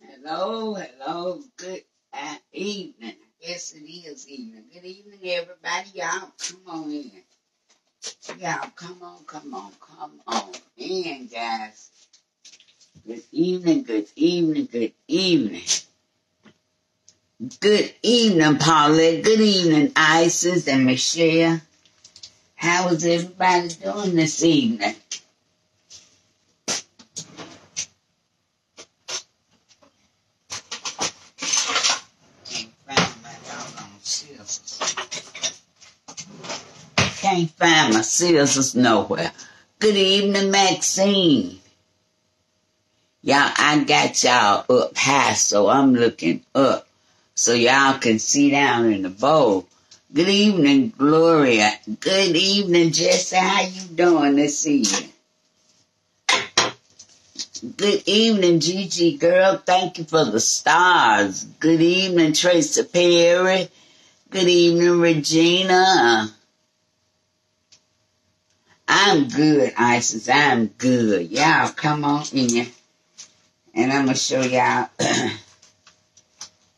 Hello, hello, good evening. I guess it is evening. Good evening, everybody. Y'all come on in. Y'all come on in, guys. Good evening, good evening, good evening. Good evening, Paulette. Good evening, Isis and Michelle. How is everybody doing this evening? Can't find my scissors nowhere. Good evening, Maxine. Y'all, I got y'all up high, so I'm looking up so y'all can see down in the bowl. Good evening, Gloria. Good evening, Jesse. How you doing this evening? Good evening, Gigi girl. Thank you for the stars. Good evening, Tracy Perry. Good evening, Regina. I'm good, Isis. I'm good. Y'all come on in. And I'm going to show y'all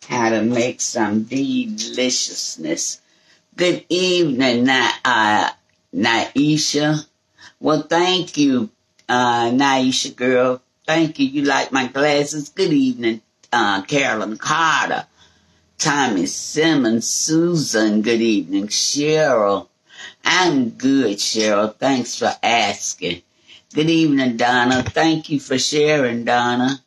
how to make some deliciousness. Good evening, Naisha. Well, thank you, Naisha girl. Thank you. You like my glasses? Good evening, Carolyn Carter. Tommy Simmons. Susan. Good evening, Cheryl. I'm good, Cheryl. Thanks for asking. Good evening, Donna. Thank you for sharing, Donna.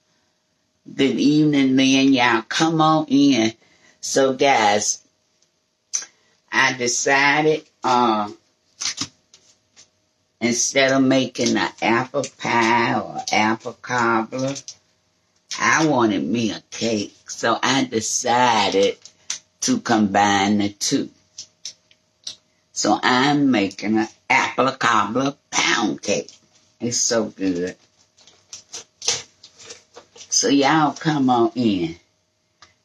Good evening, Lynn. Y'all come on in. So, guys, I decided instead of making an apple pie or apple cobbler, I wanted me a cake. So I decided to combine the two. So I'm making an apple cobbler pound cake. It's so good. So y'all come on in.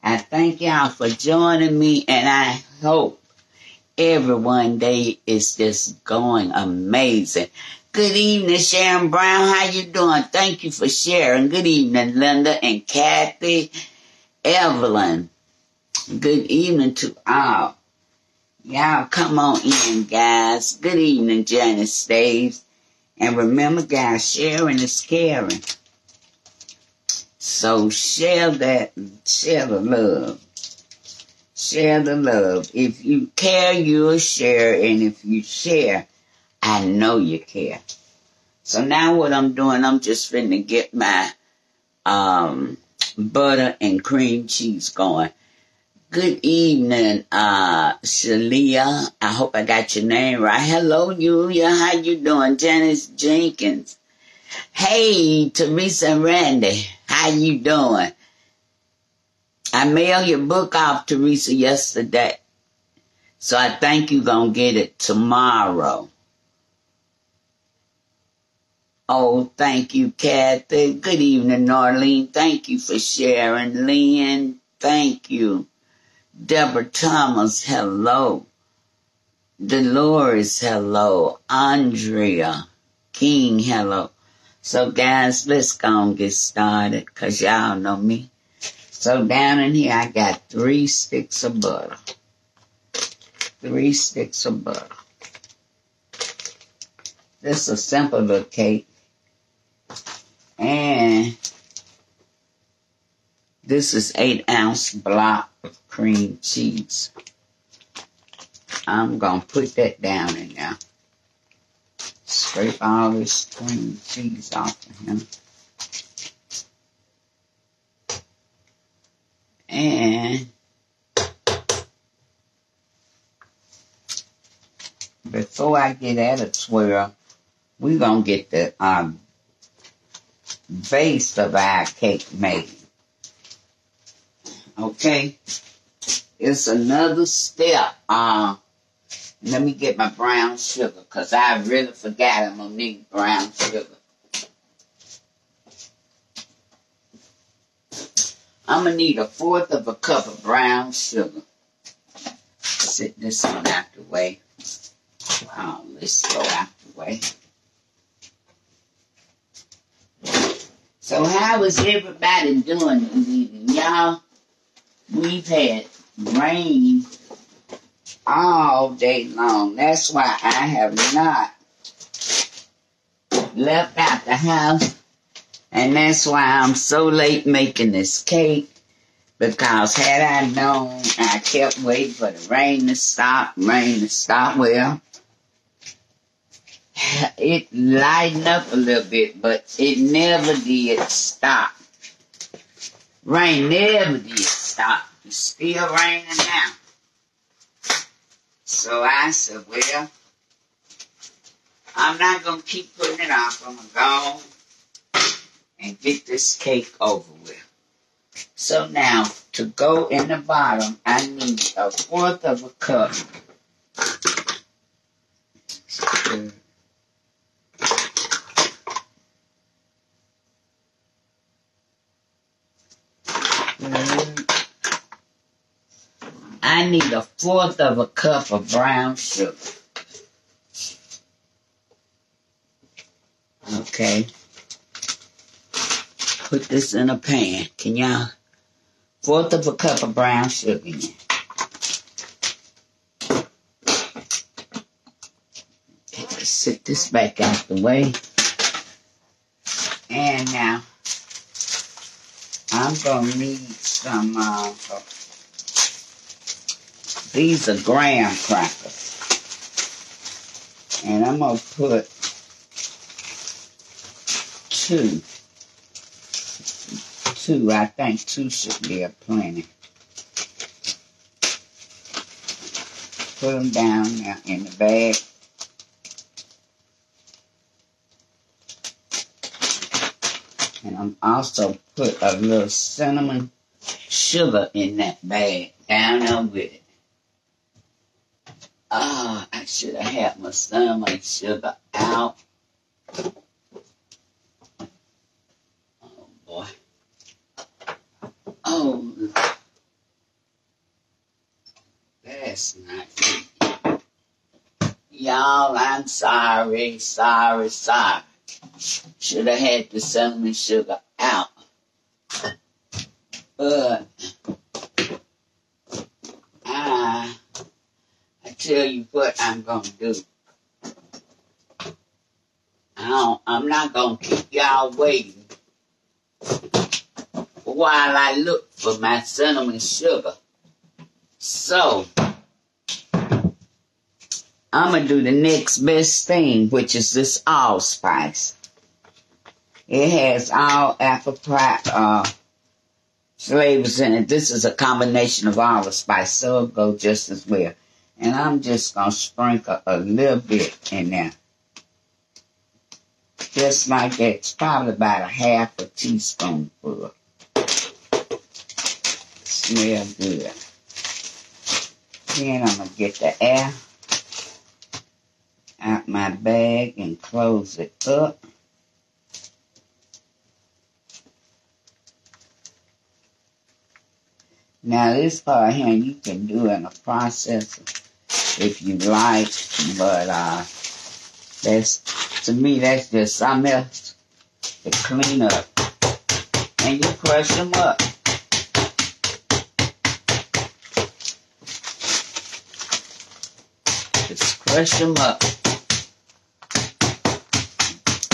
I thank y'all for joining me, and I hope everyone day is just going amazing. Good evening, Sharon Brown. How you doing? Thank you for sharing. Good evening, Linda and Kathy, Evelyn. Good evening to all. Y'all come on in, guys. Good evening, Janice Staves. And remember, guys, sharing is caring. So share the love. Share the love. If you care, you'll share. And if you share, I know you care. So now what I'm doing, I'm just finna get my butter and cream cheese going. Good evening, Shalia. I hope I got your name right. Hello, Yulia. How you doing? Janice Jenkins. Hey, Teresa and Randy. How you doing? I mailed your book off, Teresa, yesterday. So I think you're going to get it tomorrow. Oh, thank you, Kathy. Good evening, Norlene. Thank you for sharing. Lynn, thank you. Deborah Thomas, hello. Dolores, hello. Andrea King, hello. So, guys, let's go and get started, because y'all know me. So, down in here, I got 3 sticks of butter. 3 sticks of butter. This is a simple little cake. And this is 8-ounce block of cream cheese. I'm going to put that down in there. Scrape all this cream cheese off of him. And before I get at a twirl, we're going to get the base of our cake made. Okay? It's another step. Let me get my brown sugar, because I really forgot I'm going to need brown sugar. I'm going to need 1/4 of a cup of brown sugar. Set this one out the way. Let's go out the way. So how is everybody doing this evening? Y'all, we've had rain all day long. That's why I have not left out the house. And that's why I'm so late making this cake. Because had I known, I kept waiting for the rain to stop. Well, it lightened up a little bit, but it never did stop. Rain never did stop. It's still raining now. So I said, well, I'm not going to keep putting it off. I'm going to go and get this cake over with. So now, to go in the bottom, I need 1/4 of a cup. I need 1/4 of a cup of brown sugar. Okay. Put this in a pan. Can y'all? 1/4 of a cup of brown sugar in it. Okay, let's sit this back out the way. And now, I'm going to need some, these are graham crackers. And I'm going to put 2. I think 2 should be a plenty. Put them down now in the bag. And I'm also put a little cinnamon sugar in that bag down there with it. I should have had my cinnamon sugar out. Oh boy. Oh, that's not good. Y'all, I'm sorry. Should have had the cinnamon sugar out. But, I tell you what I'm going to do. I'm not going to keep y'all waiting while I look for my cinnamon sugar. So, I'm going to do the next best thing, which is this allspice. It has all apple pie flavors in it. This is a combination of allspice, so it'll go just as well. And I'm just going to sprinkle a little bit in there. Just like that. It's probably about 1/2 teaspoonful. Smell good. Then I'm going to get the air out my bag and close it up. Now this part here you can do in a processor if you like, but to me that's just something else to clean up. And you crush them up. Just crush them up.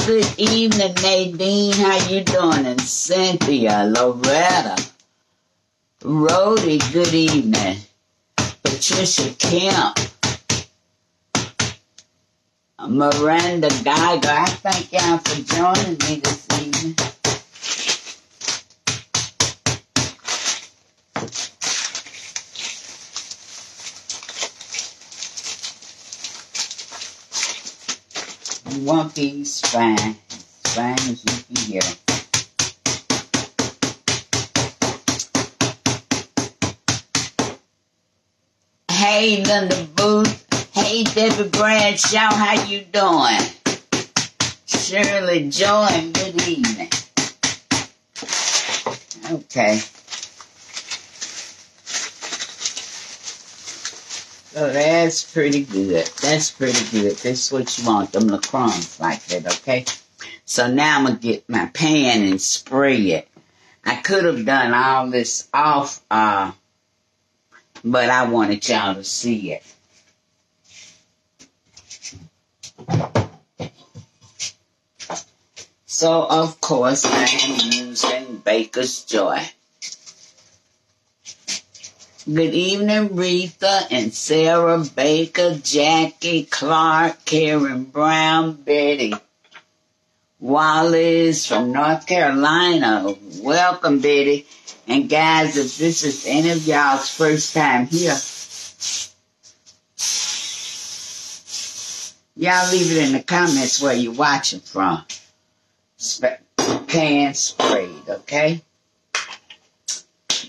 Good evening, Nadine. How you doing? And Cynthia, Loretta, Rhodey, good evening. Patricia Kemp, Miranda Geiger. I thank y'all for joining me this evening. You want these fine as you can get them. Hey, Linda Booth. Hey, Debbie Bradshaw. How you doing? Shirley Joy, good evening. Okay. So that's pretty good. That's pretty good. This is what you want, them little crumbs like that, okay? So now I'm going to get my pan and spray it. I could have done all this off, but I wanted y'all to see it. So, of course, I am using Baker's Joy. Good evening, Retha and Sarah Baker, Jackie Clark, Karen Brown, Betty Wallace from North Carolina. Welcome, Betty. And guys, if this is any of y'all's first time here, y'all leave it in the comments where you're watching from. Pan sprayed, okay?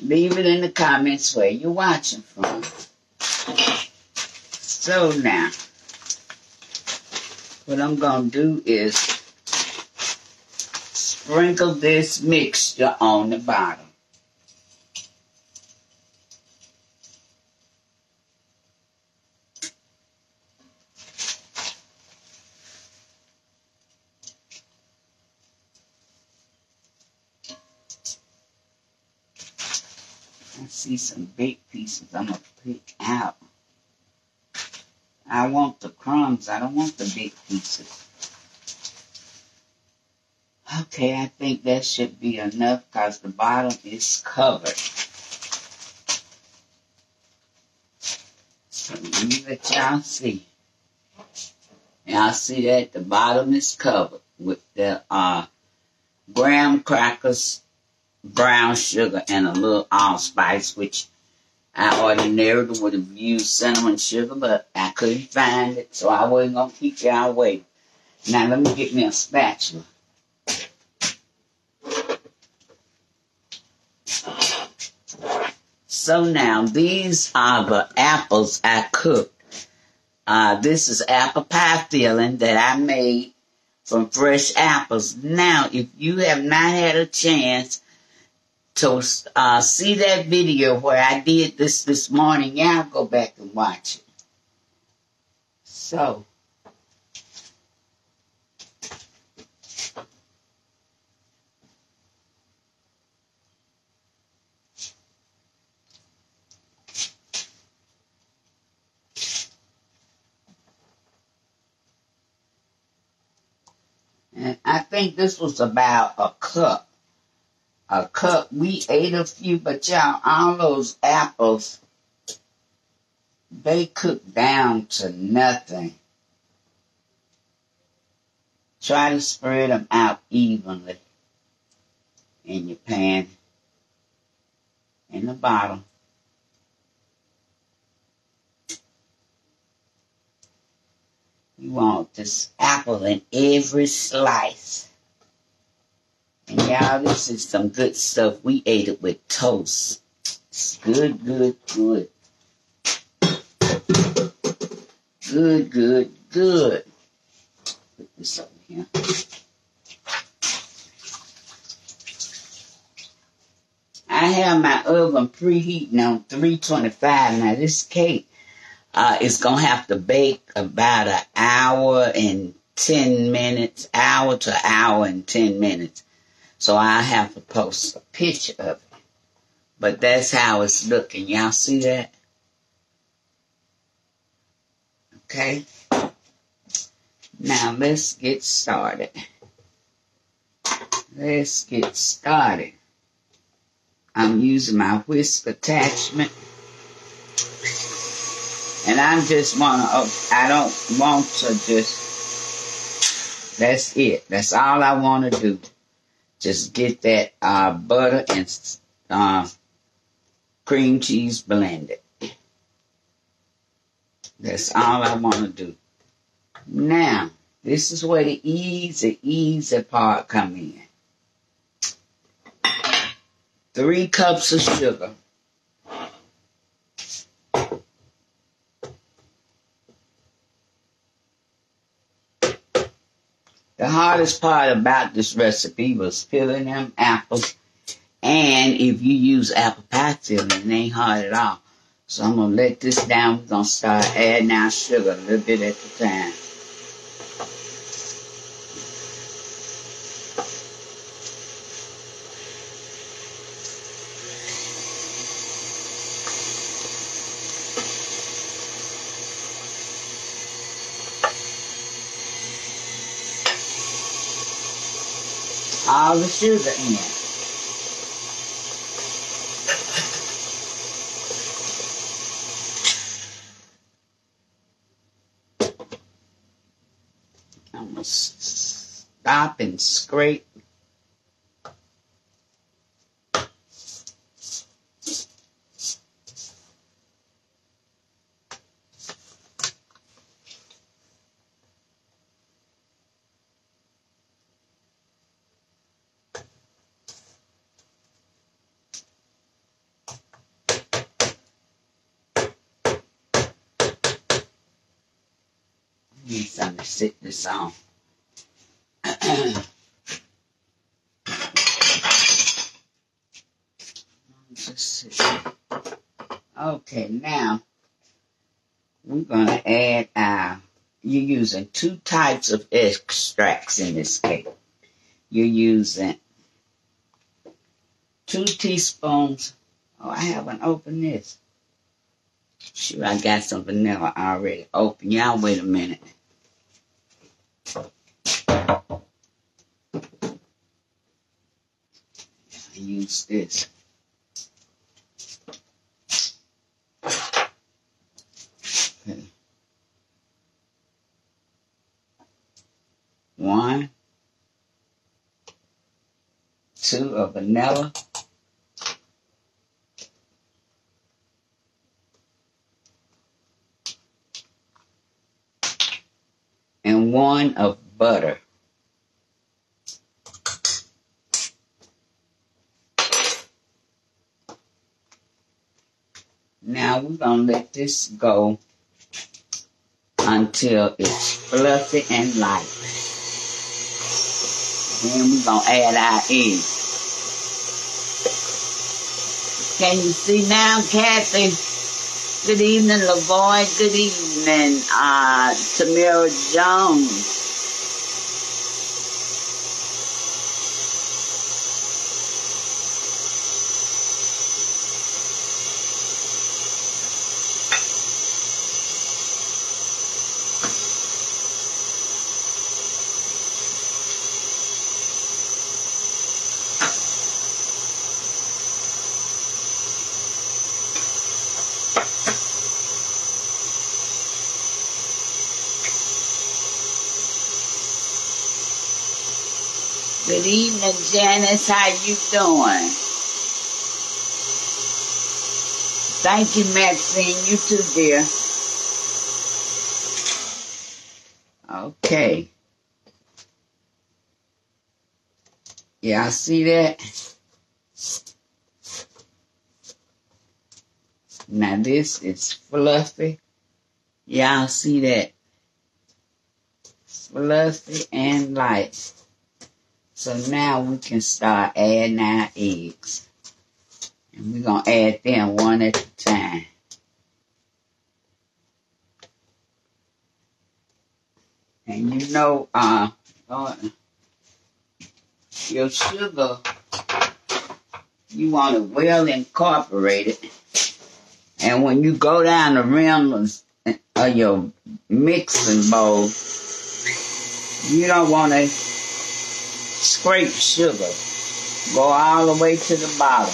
Leave it in the comments where you're watching from. So now, what I'm going to do is sprinkle this mixture on the bottom. I see some big pieces I'm going to pick out. I want the crumbs. I don't want the big pieces. Okay, I think that should be enough because the bottom is covered. So let y'all see. Y'all see that the bottom is covered with the graham crackers, brown sugar, and a little allspice, which I ordinarily would have used cinnamon sugar, but I couldn't find it, so I wasn't going to keep y'all waiting. Now let me get me a spatula. So now these are the apples I cooked. This is apple pie filling that I made from fresh apples. Now, if you have not had a chance to see that video where I did this morning, y'all go back and watch it. So, and I think this was about a cup. A cup. We ate a few, but y'all, all those apples, they cook down to nothing. Try to spread them out evenly in your pan, in the bottom. You want this apple in every slice. And y'all, this is some good stuff. We ate it with toast. It's good, good, good. Good, good, good. Put this over here. I have my oven preheating on 325. Now, this cake is going to have to bake about an hour and 10 minutes. Hour to hour and 10 minutes. So I have to post a picture of it. But that's how it's looking. Y'all see that? Okay. Now let's get started. Let's get started. I'm using my whisk attachment. And I just want to, I don't want to just, that's it. That's all I want to do. Just get that butter and cream cheese blended. That's all I want to do. Now, this is where the easy part come in. 3 cups of sugar. The hardest part about this recipe was peeling them apples. And if you use apple pie filling, it ain't hard at all. So I'm going to let this down. We're going to start adding our sugar a little bit at a time. all the sugar in. I'm going to stop and scrape. Need something to sit this on. Okay, now we're going to add you're using 2 types of extracts in this cake. You're using 2 teaspoons. Oh, I haven't opened this. Sure, I got some vanilla already open. Y'all wait a minute. I use this. Okay. 1, 2 of vanilla. And 1 of butter. Now we're going to let this go until it's fluffy and light. Then we're going to add our eggs. Can you see now, Kathy? Good evening, LaVoy. Good evening, Tamira Jones. Good evening, Janice. How you doing? Thank you, Maxine. You too, dear. Okay. Y'all see that? Now this is fluffy. Y'all see that? Fluffy and light. So now we can start adding our eggs. And we're going to add them one at a time. And you know, your sugar, you want it well incorporated. And when you go down the rim of your mixing bowl, you don't want to scrape sugar. Go all the way to the bottom.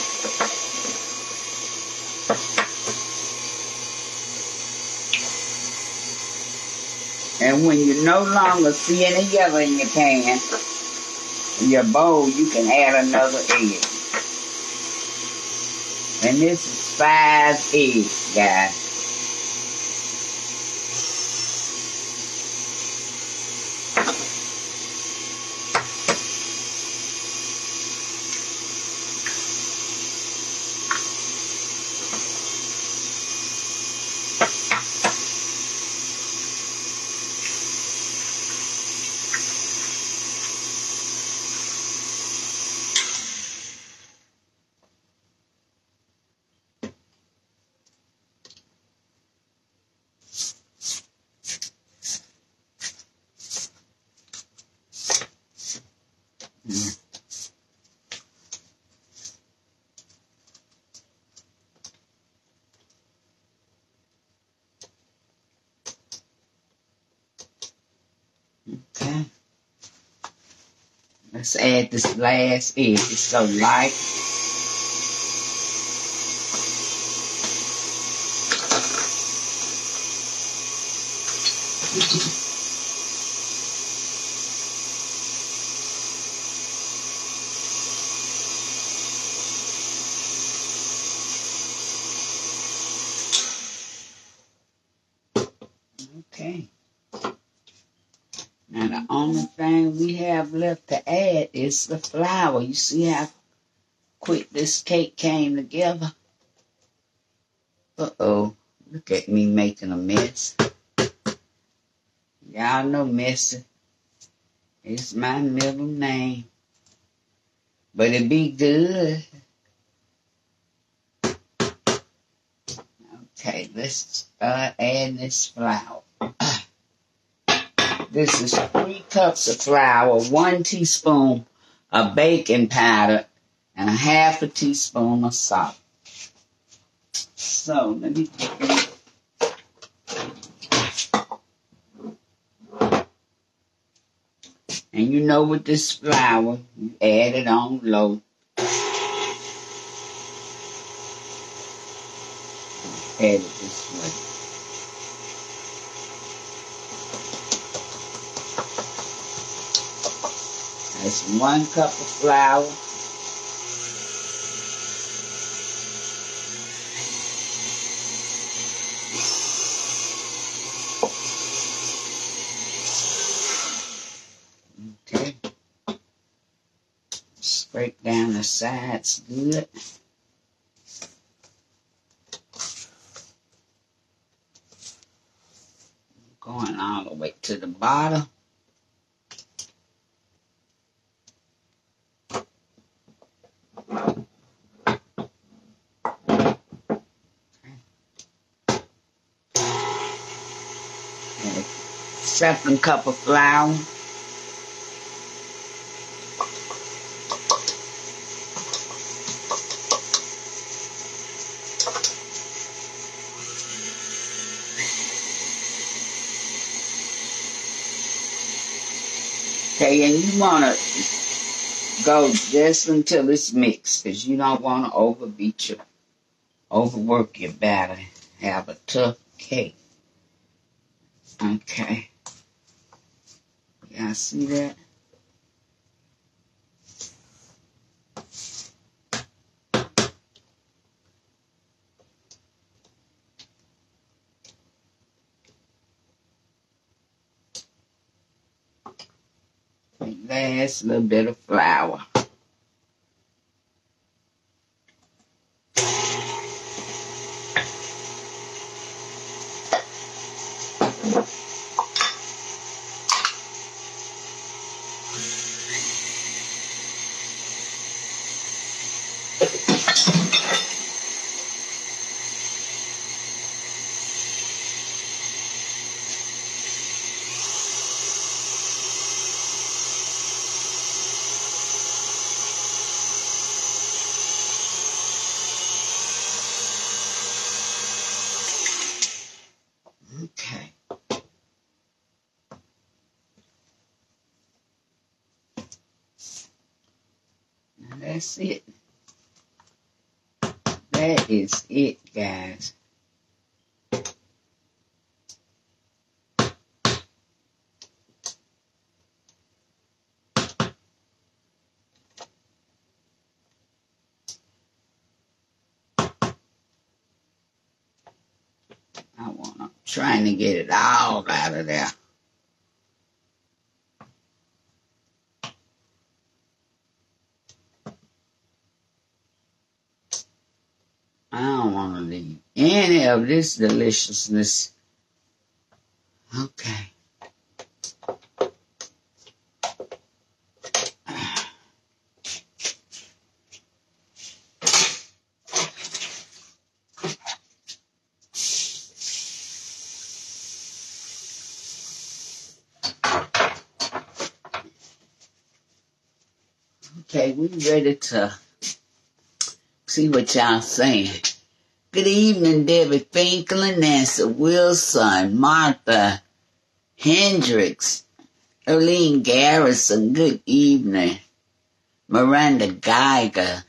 And when you no longer see any yellow in your pan, in your bowl, you can add another egg. And this is 5 eggs, guys. Let's add this last egg. It's so light. Okay. Now the only thing we have left to add is the flour. You see how quick this cake came together? Uh-oh. Look at me making a mess. Y'all know messy. It's my middle name. But it be good. Okay, let's start adding this flour. This is 3 cups of flour, 1 teaspoon of baking powder, and a half a teaspoon of salt. So, let me take it. And you know with this flour, you add it on low. Add it this way. That's 1 cup of flour. Okay. Scrape down the sides good. Going all the way to the bottom. Second cup of flour. Okay, and you want to go just until it's mixed, because you don't want to overwork your batter. Have a tough cake. Okay. Y'all see that? Last little bit of flour. Okay. Now that's it. That is it, guys. I'm trying to get it all out of there. I don't want to leave any of this deliciousness. Okay. Okay, we ready to see what y'all saying. Good evening, Debbie Finkel, Nancy Wilson, Martha Hendricks, Erlene Garrison. Good evening. Miranda Geiger.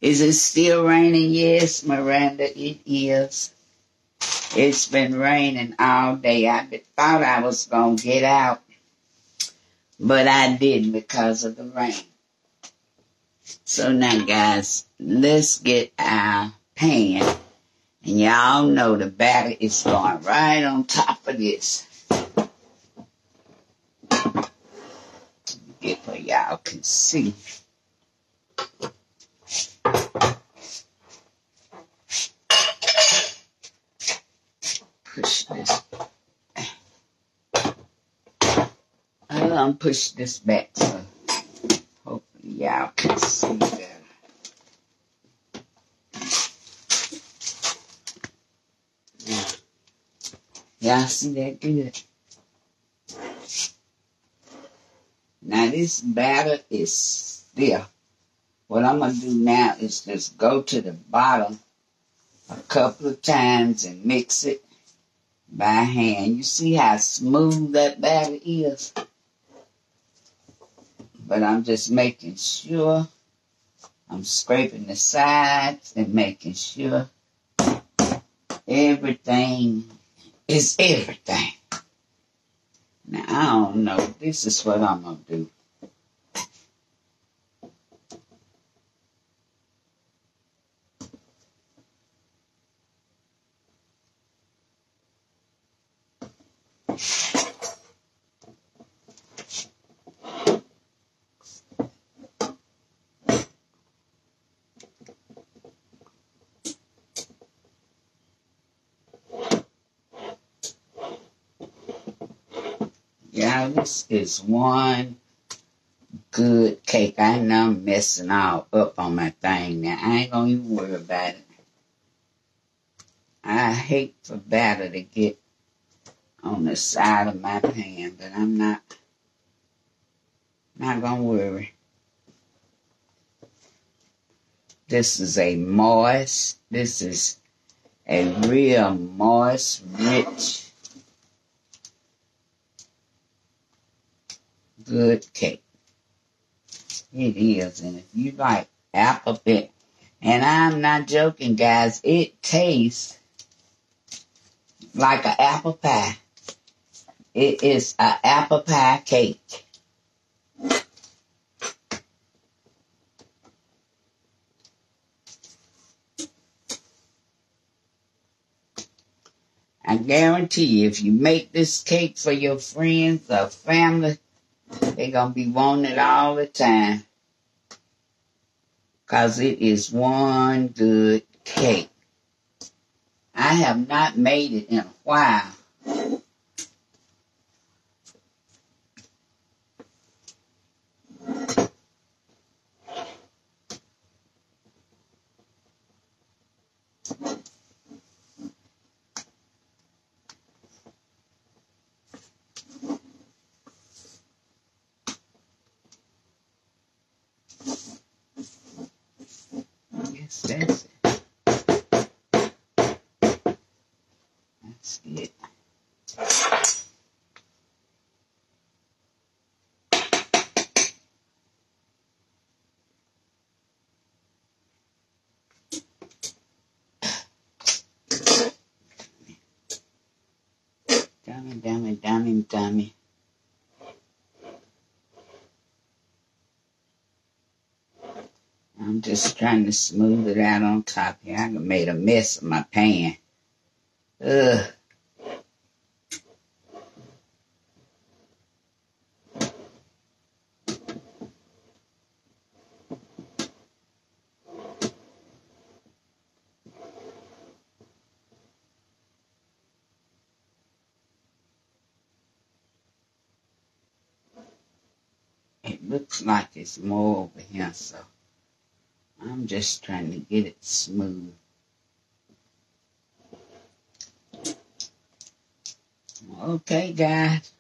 Is it still raining? Yes, Miranda, it is. It's been raining all day. I thought I was going to get out, but I didn't because of the rain. So now, guys, let's get our pan. And y'all know the batter is going right on top of this. Get where y'all can see. Push this. I'm going to push this back so hopefully y'all can see better. Y'all see that good? Now this batter is stiff. What I'm going to do now is just go to the bottom a couple of times and mix it by hand. You see how smooth that batter is? But I'm just making sure I'm scraping the sides and making sure everything is everything. Now, I don't know. This is what I'm going to do. Yeah, this is one good cake. I know I'm messing all up on my thing now. I ain't gonna even worry about it. I hate for batter to get on the side of my pan, but I'm not gonna worry. This is a real moist, rich, good cake. It is, and if you like apple pie, and I'm not joking, guys, it tastes like an apple pie. It is an apple pie cake. I guarantee you, if you make this cake for your friends or family, they're going to be wanting it all the time. Because it is one good cake. I have not made it in a while. Yes, that's it. That's it. Dummy. I'm just trying to smooth it out on top here. I made a mess of my pan. Ugh. It looks like it's more over here, so I'm just trying to get it smooth. Okay, guys.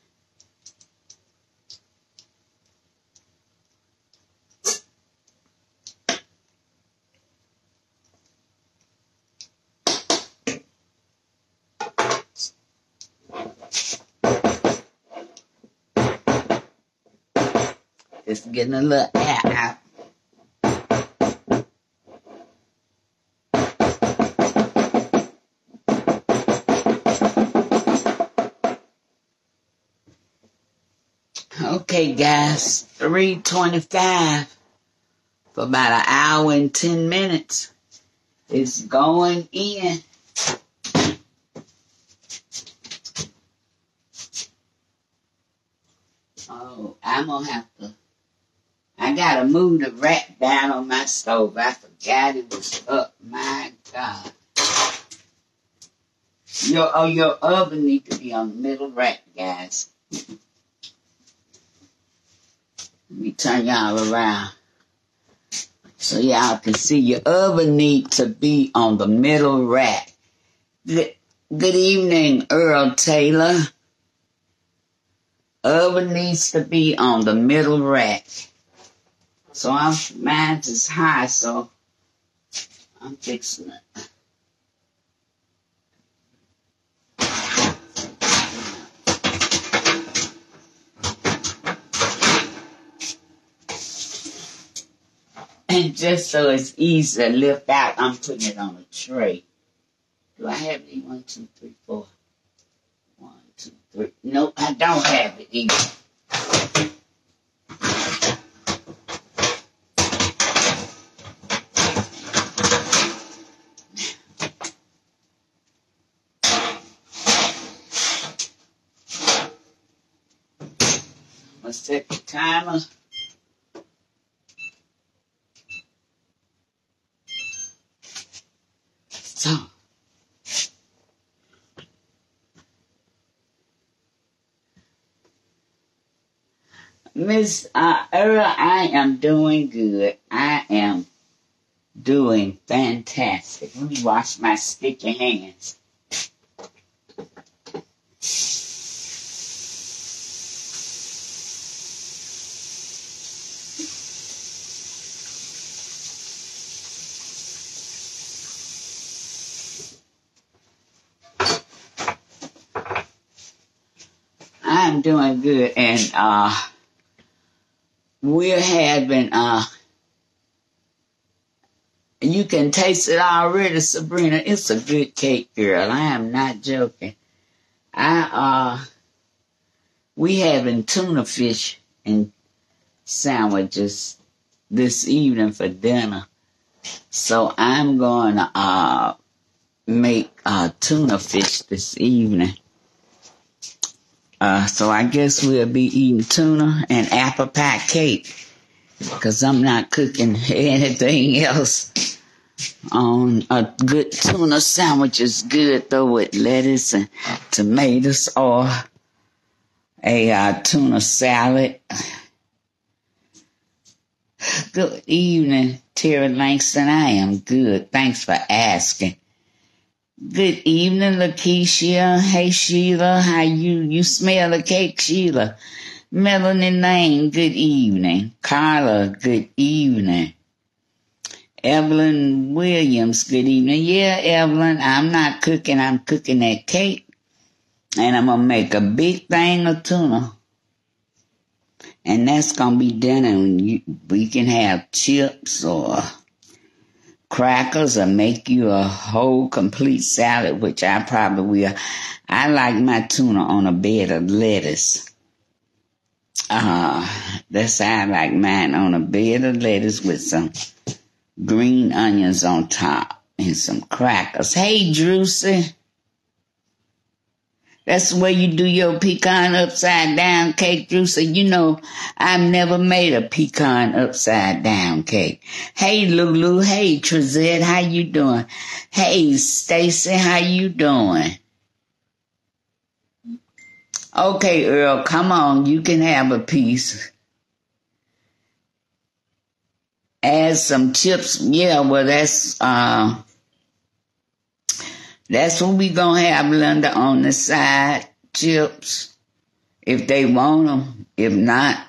It's getting a little air out. Okay, guys, 3:25 for about an hour and 10 minutes. It's going in. Oh, I'm going to have to. I got to move the rack down on my stove. I forgot it was up. My God. Your oven needs to be on the middle rack, guys. Let me turn y'all around so y'all can see. Your oven needs to be on the middle rack. Good evening, Earl Taylor. Oven needs to be on the middle rack. So mine's is high, so I'm fixing it. And just so it's easy to lift out, I'm putting it on a tray. Do I have it? 1, 2, 3, 4. 1, 2, 3. Nope, I don't have it either. I'm going to set the timer. So, Miss Earl, I am doing good. I am doing fantastic. Let me wash my sticky hands. I'm doing good, and we're having you can taste it already, Sabrina. It's a good cake, girl. I am not joking. We having tuna fish and sandwiches this evening for dinner. So I'm going to make tuna fish this evening. So I guess we'll be eating tuna and apple pie cake, because I'm not cooking anything else. A good tuna sandwich is good, though, with lettuce and tomatoes, or a tuna salad. Good evening, Terry Langston. I am good. Thanks for asking. Good evening, Lakeisha. Hey, Sheila. How you smell the cake, Sheila? Melanie Lane, good evening. Carla, good evening. Evelyn Williams, good evening. Yeah, Evelyn, I'm not cooking. I'm cooking that cake. And I'm going to make a big thing of tuna. And that's going to be dinner. And we can have chips or crackers, or make you a whole complete salad, which I probably will. I like my tuna on a bed of lettuce. That's how I like mine, on a bed of lettuce with some green onions on top and some crackers. Hey, Drusy. That's the way you do your pecan upside down cake, Drusy. You know, I've never made a pecan upside down cake. Hey, Lulu. Hey, Trizette. How you doing? Hey, Stacy. How you doing? Okay, Earl, come on. You can have a piece. Add some chips. Yeah, well, that's what we gonna have, Linda, on the side. Chips, if they want them. If not,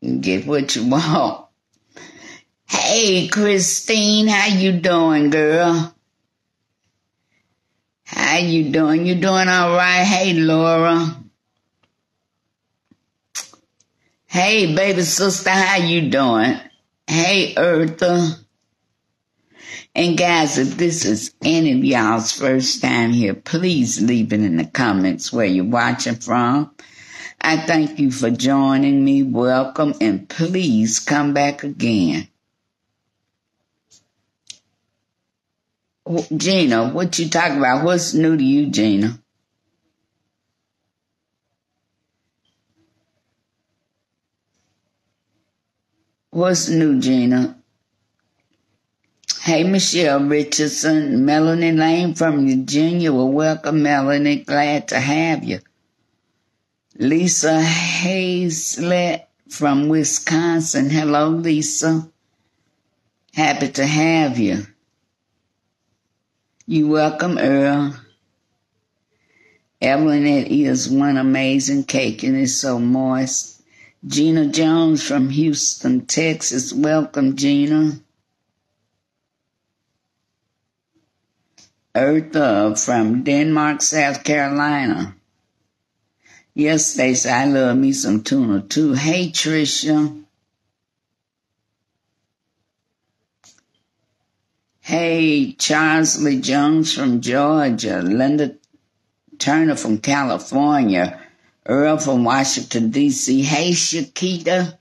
get what you want. Hey, Christine, how you doing, girl? How you doing? You doing all right? Hey, Laura. Hey, baby sister, how you doing? Hey, Eartha. And guys, if this is any of y'all's first time here, please leave it in the comments where you're watching from. I thank you for joining me. Welcome, and please come back again. Gina, what you talking about? What's new to you, Gina? What's new, Gina? Hey, Michelle Richardson, Melanie Lane from Virginia. Well, welcome, Melanie. Glad to have you. Lisa Hazlett from Wisconsin. Hello, Lisa. Happy to have you. You welcome, Earl. Evelyn, it is one amazing cake, and it's so moist. Gina Jones from Houston, Texas. Welcome, Gina. Eartha from Denmark, South Carolina. Yes, Stacey, I love me some tuna too. Hey, Tricia. Hey, Charlesley Jones from Georgia. Linda Turner from California. Earl from Washington, D.C. Hey, Shakita.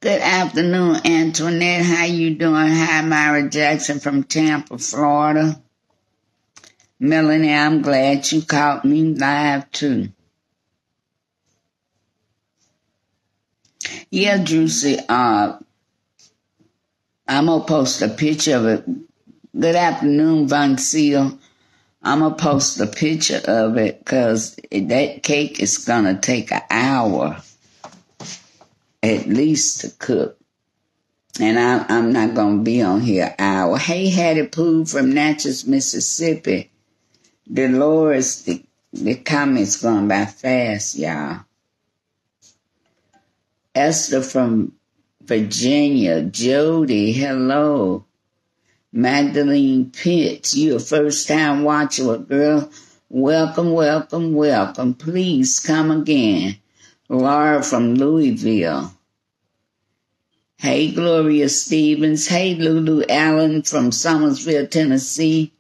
Good afternoon, Antoinette. How you doing? Hi, Myra Jackson from Tampa, Florida. Melanie, I'm glad you caught me live, too. Yeah, Drusy, I'm going to post a picture of it. Good afternoon, Von Seal. I'm going to post a picture of it because that cake is going to take an hour at least to cook. And I'm not going to be on here an hour. Hey, Hattie Pooh from Natchez, Mississippi. Dolores, the comments going by fast, y'all. Esther from Virginia. Jody, hello. Magdalene Pitts, you a first-time watcher. Well, girl, welcome, welcome, welcome. Please come again. Laura from Louisville. Hey, Gloria Stevens. Hey, Lulu Allen from Summersville, Tennessee.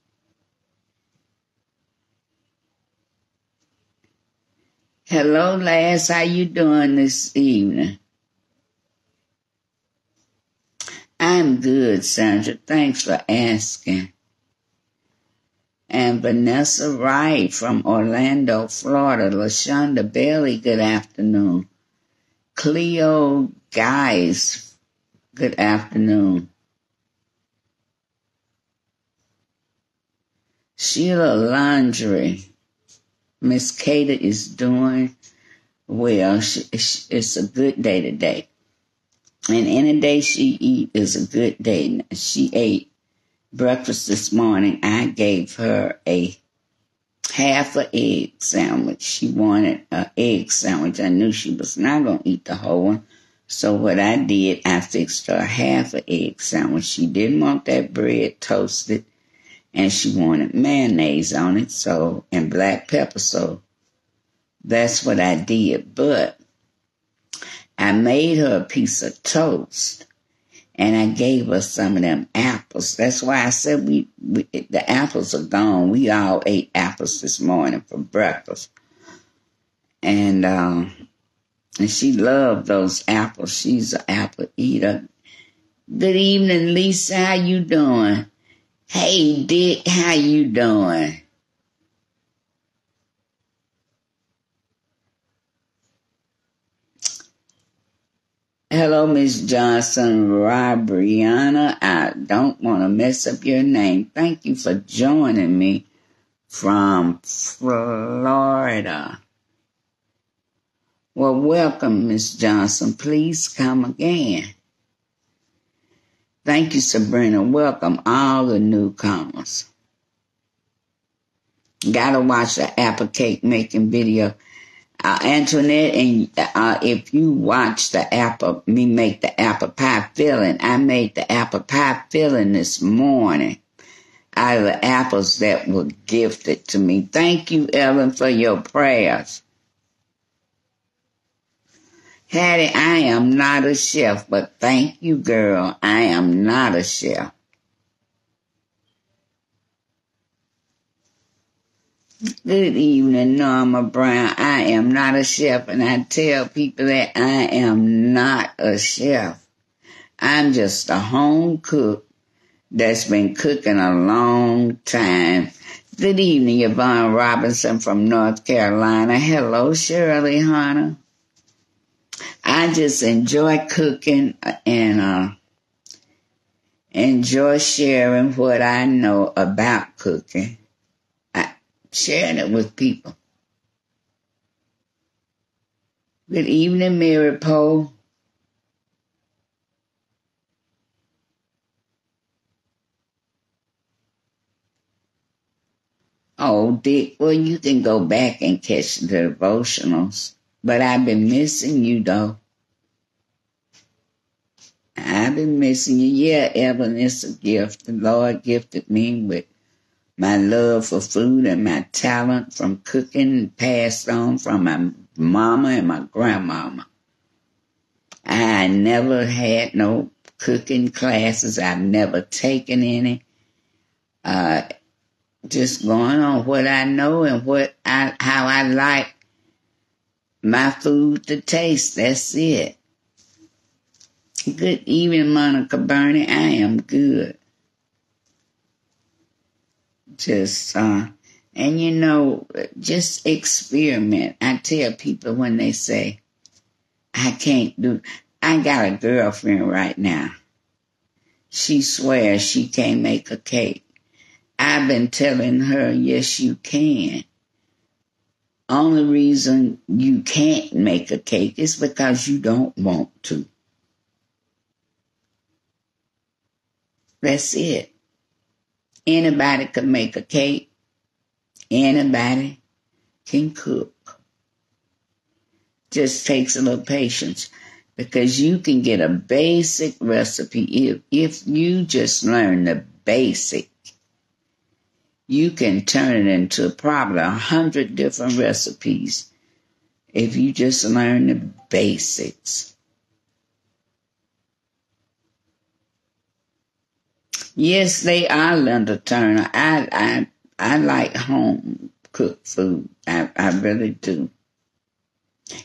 Hello, lass. How you doing this evening? I'm good, Sandra. Thanks for asking. And Vanessa Wright from Orlando, Florida. LaShonda Bailey, good afternoon. Cleo Guys, good afternoon. Sheila Laundry. Miss Kata is doing well. It's a good day today. And any day she eat is a good day. She ate breakfast this morning. I gave her a half an egg sandwich. She wanted an egg sandwich. I knew she was not going to eat the whole one. So what I did, I fixed her half an egg sandwich. She didn't want that bread toasted, and she wanted mayonnaise on it, and black pepper. So that's what I did. But I made her a piece of toast, and I gave her some of them apples. That's why I said the apples are gone. We all ate apples this morning for breakfast. And she loved those apples. She's an apple eater. Good evening, Lisa. How you doing? Hey, Dick. How you doing? Hello, Miss Johnson, Brianna. I don't want to mess up your name. Thank you for joining me from Florida. Well, welcome, Miss Johnson. Please come again. Thank you, Sabrina. Welcome all the newcomers. Gotta watch the apple cake making video. Antoinette, and if you watch me make the apple pie filling, I made the apple pie filling this morning. out of the apples that were gifted to me. Thank you, Ellen, for your prayers. Hattie, I am not a chef, but thank you, girl. I am not a chef. Good evening, Norma Brown. I am not a chef, and I tell people that I am not a chef. I'm just a home cook that's been cooking a long time. Good evening, Yvonne Robinson from North Carolina. Hello, Shirley Hunter. I just enjoy cooking and enjoy sharing what I know about cooking. Sharing it with people. Good evening, Mary Poe. Oh, Dick, well, you can go back and catch the devotionals. But I've been missing you, though. I've been missing you. Yeah, Evelyn, it's a gift. The Lord gifted me with my love for food and my talent from cooking passed on from my mama and my grandmama. I never had no cooking classes. I've never taken any. Just going on what I know and how I like my food to taste. That's it. Good evening, Monica Burney. I am good. Just, and just experiment. I tell people when they say, I got a girlfriend right now. She swears she can't make a cake. I've been telling her, yes, you can. Only reason you can't make a cake is because you don't want to. That's it. Anybody can make a cake. Anybody can cook. Just takes a little patience because you can get a basic recipe. If you just learn the basic, you can turn it into probably 100 different recipes if you just learn the basics. Yes, they are, Linda Turner. I like home cooked food. I really do.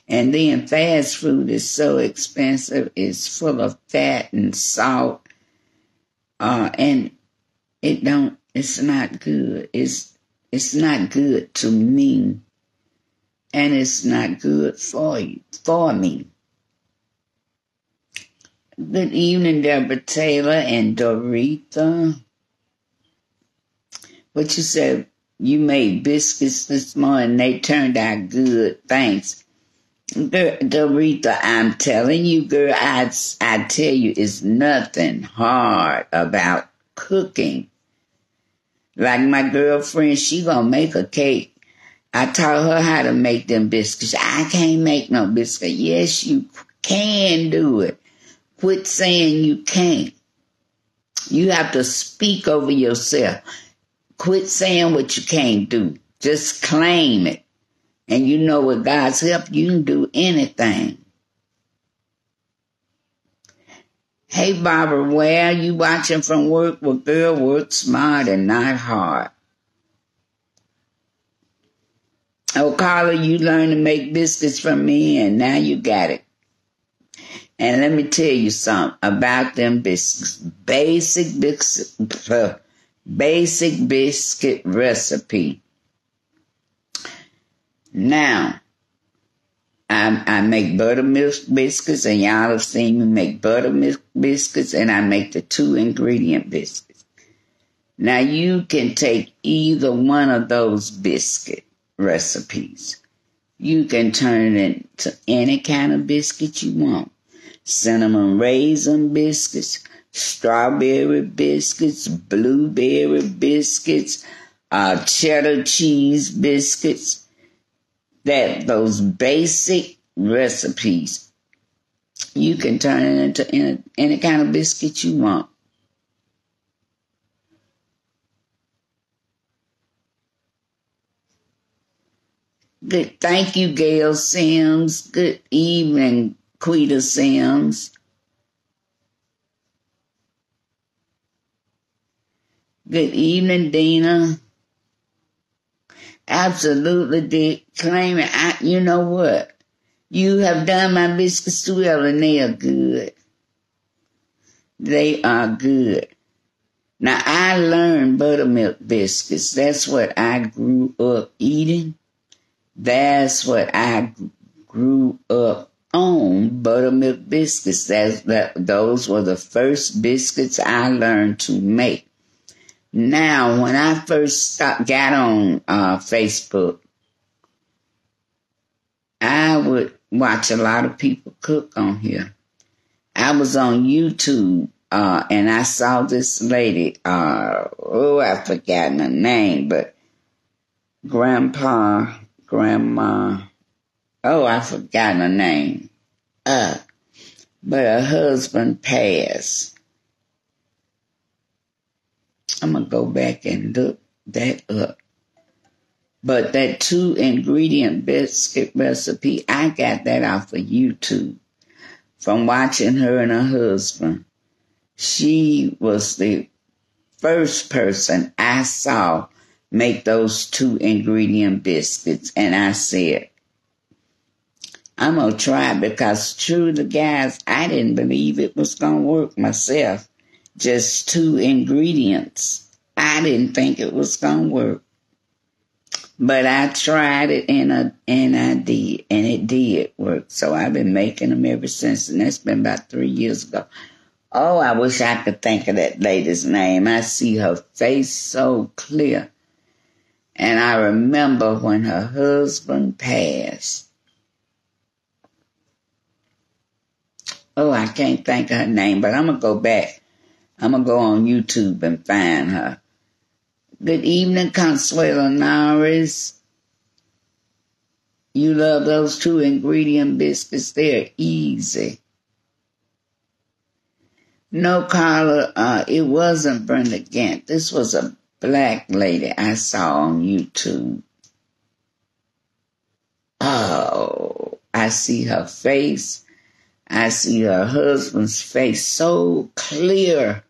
And then fast food is so expensive. It's full of fat and salt. And it's not good. It's not good to me. And it's not good for me. Good evening, Deborah Taylor and Dorita. What you said, you made biscuits this morning. They turned out good. Thanks. Dorita, I'm telling you, girl, I tell you, it's nothing hard about cooking. Like my girlfriend, she gonna make a cake. I taught her how to make them biscuits. I can't make no biscuit. Yes, you can do it. Quit saying you can't. You have to speak over yourself. Quit saying what you can't do. Just claim it. And you know with God's help, you can do anything. Hey, Barbara, where are you watching from work? Well, girl, work smart and not hard. Oh, Carla, you learned to make biscuits from me, and now you got it. And let me tell you something about them biscuits. Basic biscuit recipe. Now, I make buttermilk biscuits, and y'all have seen me make buttermilk biscuits, and I make the 2-ingredient biscuits. Now, you can take either one of those biscuit recipes. You can turn it into any kind of biscuit you want. Cinnamon raisin biscuits, strawberry biscuits, blueberry biscuits, cheddar cheese biscuits. Those basic recipes, you can turn it into any kind of biscuit you want. Good, thank you, Gail Sims. Good evening, Quita Sims. Good evening, Dina. Absolutely, Dick. Claiming, you know what? You have done my biscuits too well, and they are good. They are good. Now, I learned buttermilk biscuits. That's what I grew up eating. That's what I grew up on, buttermilk biscuits. Those were the first biscuits I learned to make. Now, when I first got on Facebook, I would watch a lot of people cook on here. I was on YouTube, and I saw this lady, I've forgotten her name, but Grandma, I've forgotten her name. But her husband passed. I'm going to go back and look that up. But that 2-ingredient biscuit recipe, I got that off of YouTube from watching her and her husband. She was the first person I saw make those 2-ingredient biscuits. And I said, I'm going to try it because true to guys, I didn't believe it was going to work myself. Just 2 ingredients. I didn't think it was going to work. But I tried it and I did, and it did work. So I've been making them ever since, and that's been about 3 years ago. Oh, I wish I could think of that lady's name. I see her face so clear. And I remember when her husband passed. Oh, I can't think of her name, but I'm going to go back. I'm going to go on YouTube and find her. Good evening, Consuelo Norris. You love those 2-ingredient biscuits. They're easy. No, Carla, it wasn't Brenda Gant. This was a black lady I saw on YouTube. Oh, I see her face. I see her husband's face so clear.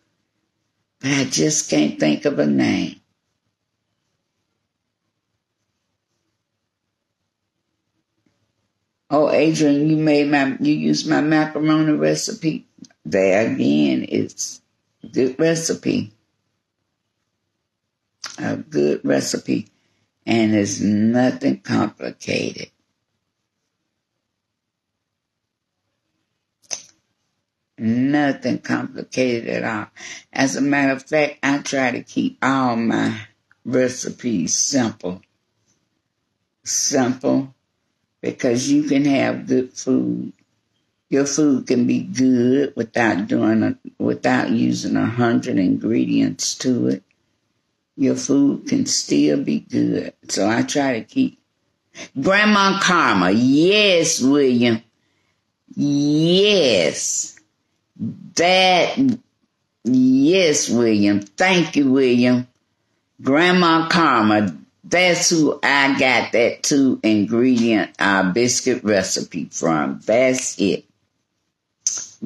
But I just can't think of a name. Oh, Adrian, you used my macaroni recipe. There again, it's a good recipe. A good recipe. And it's nothing complicated. Nothing complicated at all. As a matter of fact, I try to keep all my recipes simple. Simple. Because you can have good food. Your food can be good without using 100 ingredients to it. Your food can still be good. So I try to keep. Grandma Karma. Yes, William. Yes. Yes, William. Thank you, William. Grandma Karma. That's who I got that 2-ingredient biscuit recipe from. That's it.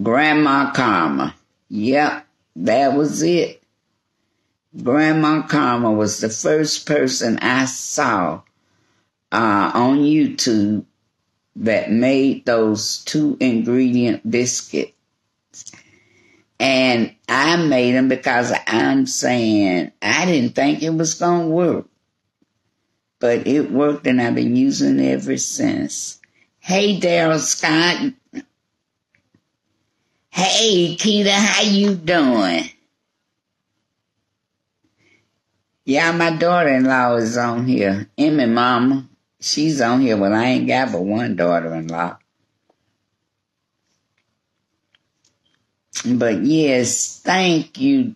Grandma Karma. Yep, that was it. Grandma Karma was the first person I saw on YouTube that made those 2-ingredient biscuits. And I made them because I'm saying I didn't think it was going to work. But it worked, and I've been using it ever since. Hey, Daryl Scott. Hey, Keita, how you doing? Yeah, my daughter-in-law is on here. Emmy Mama. She's on here. Well, I ain't got but one daughter-in-law. But yes, thank you.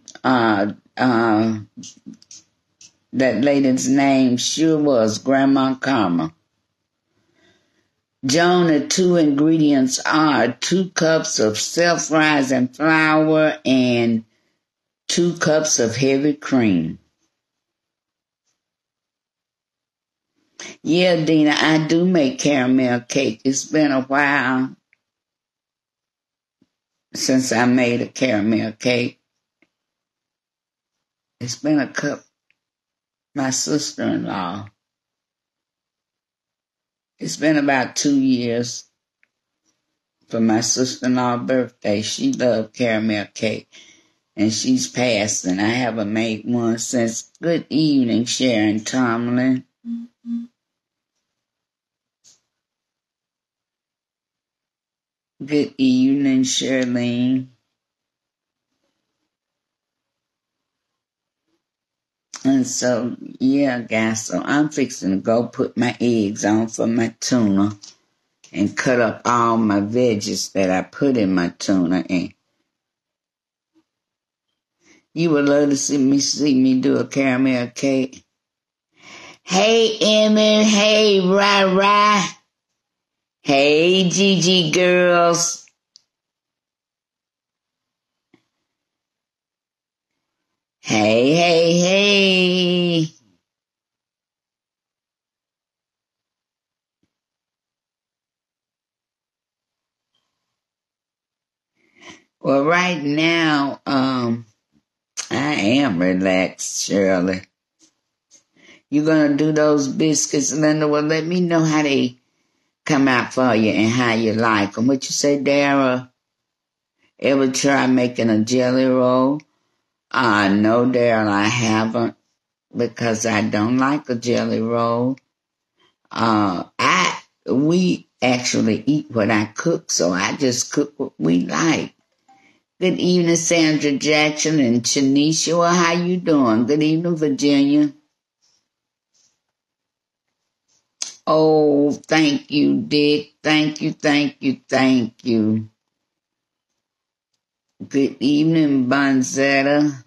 That lady's name sure was Grandma Karma. Joan, the 2 ingredients are 2 cups of self-rising flour and 2 cups of heavy cream. Yeah, Dina, I do make caramel cake. It's been a while since I made a caramel cake. It's been a couple. My sister-in-law. It's been about 2 years for my sister-in-law's birthday. She loved caramel cake, and she's passed, and I haven't made one since. Good evening, Sharon Tomlin. Good evening, Shirlene. And so, yeah, guys, so I'm fixing to go put my eggs on for my tuna and cut up all my veggies that I put in my tuna. And you would love to see me do a caramel cake. Hey, Emmett. Hey, Rai. Hey, Gigi girls. Hey. Well, right now, I am relaxed, Shirley. You gonna do those biscuits, Linda? Well, let me know how they come out for you and how you like them. What you say, Dara? Ever try making a jelly roll? No, Daryl, I haven't, because I don't like a jelly roll. We actually eat what I cook, so I just cook what we like. Good evening, Sandra Jackson and Shanisha. Well, how you doing? Good evening, Virginia. Oh, thank you, Dick. Thank you. Good evening, Bonzetta.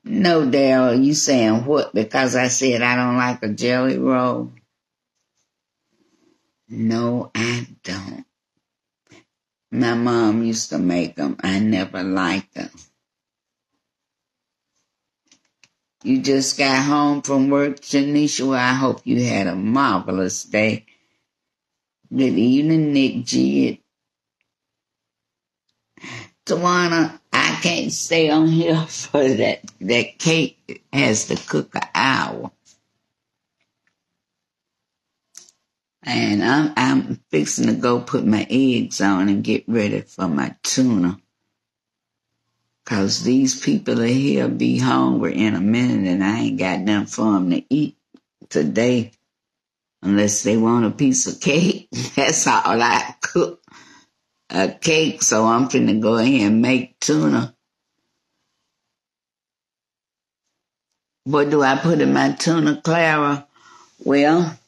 No, Daryl, you saying what? Because I said I don't like a jelly roll? No, I don't. My mom used to make them. I never liked them. You just got home from work, Janisha. Well, I hope you had a marvelous day. Good evening, Nick G. Tawana, I can't stay on here for that. That cake has to cook an hour. And I'm fixing to go put my eggs on and get ready for my tuna. 'Cause these people are here be hungry in a minute and I ain't got nothing for them to eat today. Unless they want a piece of cake. That's all I cook. A cake, so I'm finna go ahead and make tuna. What do I put in my tuna, Clara? Well,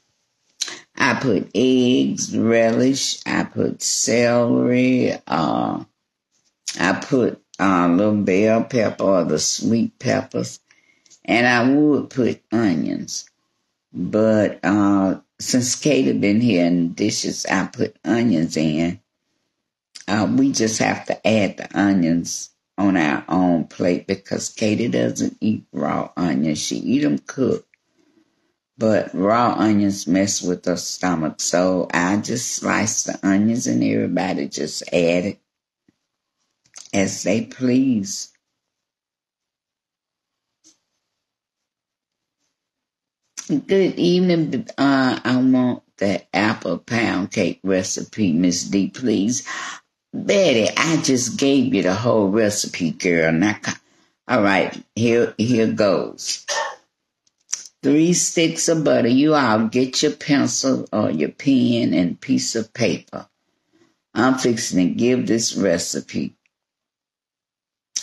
I put eggs, relish, I put celery, I put a little bell pepper or the sweet peppers, and I would put onions. But since Katie been here in the dishes, I put onions in. We just have to add the onions on our own plate because Katie doesn't eat raw onions. She eat them cooked. But raw onions mess with her stomach. So I just slice the onions and everybody just add it as they please. Good evening. I want that apple pound cake recipe, Miss D, please. Betty, I just gave you the whole recipe, girl. Now, all right, here goes. 3 sticks of butter. You all get your pencil or your pen and piece of paper. I'm fixing to give this recipe.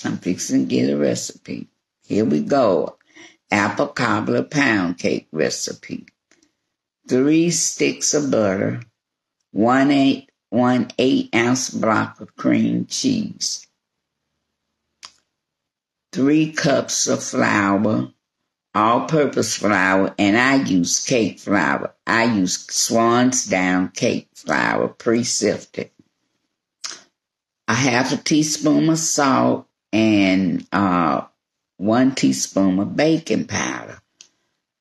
I'm fixing to get a recipe. Here we go. Apple cobbler pound cake recipe. 3 sticks of butter. 1/8 ounce block of cream cheese. 3 cups of flour. All-purpose flour, and I use cake flour. I use Swan's Down cake flour, pre-sifted. A 1/2 teaspoon of salt and 1 teaspoon of baking powder,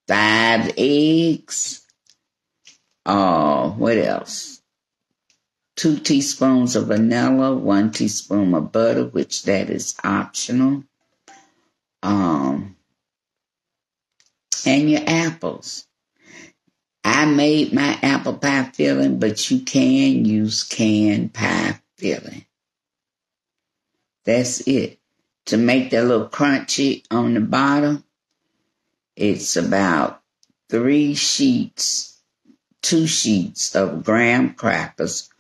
5 eggs, what else? 2 teaspoons of vanilla, 1 teaspoon of butter, which that is optional, and your apples. I made my apple pie filling, but you can use canned pie filling. That's it. To make that little crunchy on the bottom, it's about 2 sheets of graham crackers,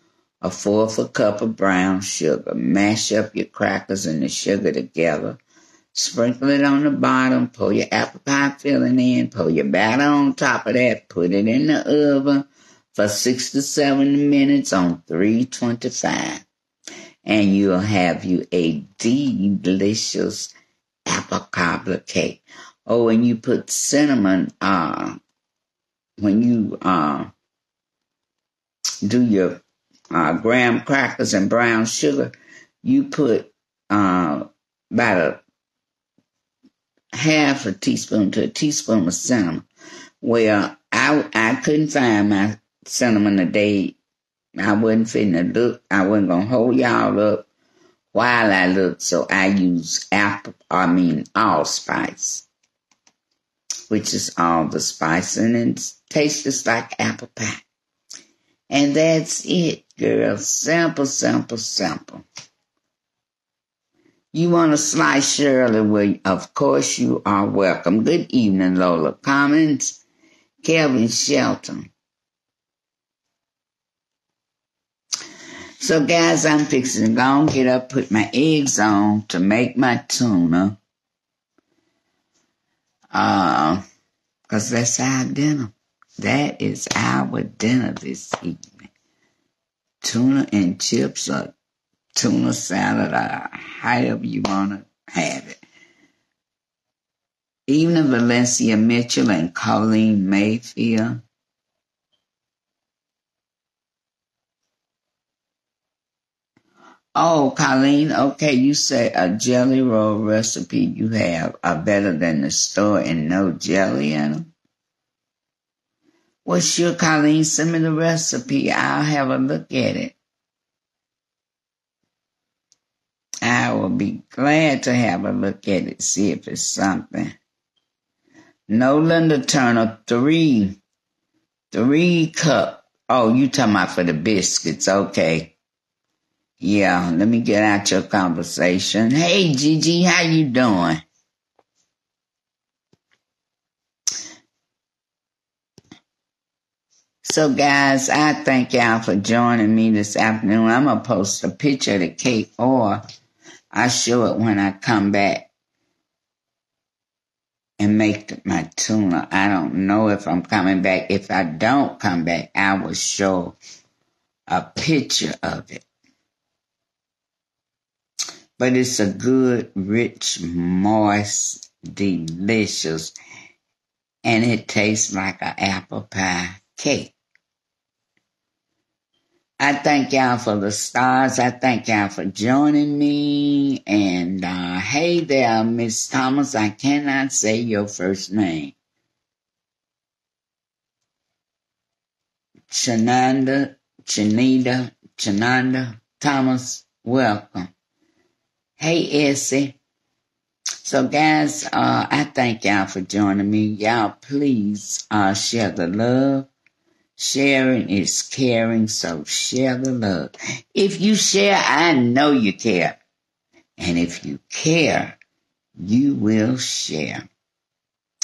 a fourth a cup of brown sugar. Mash up your crackers and the sugar together. Sprinkle it on the bottom, pour your apple pie filling in, pour your batter on top of that, put it in the oven for 6 to 7 minutes on 325. And you'll have you a delicious apple cobbler cake. Oh, and you put cinnamon, when you do your graham crackers and brown sugar, you put about a half a teaspoon to a teaspoon of cinnamon. Well, I couldn't find my cinnamon today. I wasn't finna look. I wasn't gonna hold y'all up while I looked, so I use allspice, which is all the spice, and it tastes just like apple pie. And that's it, girl. Simple, simple, simple. You want to slice Shirley? Well, of course you are welcome. Good evening, Lola Commons, Kelvin Shelton. So, guys, I'm fixing to go and get up, put my eggs on to make my tuna. Because that's our dinner. That is our dinner this evening. Tuna and chips or tuna salad or however you want to have it. Evening, Valencia Mitchell and Colleen Mayfield. Oh, Colleen, okay, you say a jelly roll recipe you have are better than the store and no jelly in them? Well, sure, Colleen, send me the recipe. I'll have a look at it. I will be glad to have a look at it, see if it's something. No, Linda Turner, 3 cup. Oh, you talking about for the biscuits, okay. Yeah, let me get out your conversation. Hey, Gigi, how you doing? So, guys, I thank y'all for joining me this afternoon. I'm going to post a picture of the cake, or I'll show it when I come back and make my tuna. I don't know if I'm coming back. If I don't come back, I will show a picture of it. But it's a good, rich, moist, delicious, and it tastes like an apple pie cake. I thank y'all for the stars. I thank y'all for joining me. And hey there, Miss Thomas. I cannot say your first name. Chananda Thomas, welcome. Hey, Essie. So, guys, I thank y'all for joining me. Y'all, please share the love. Sharing is caring, so share the love. If you share, I know you care. And if you care, you will share.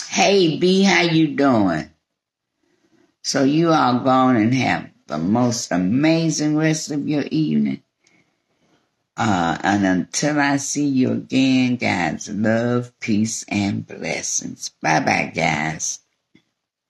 Hey, B, how you doing? So you all go on and have the most amazing rest of your evening. And until I see you again, guys, love, peace, and blessings. Bye-bye, guys.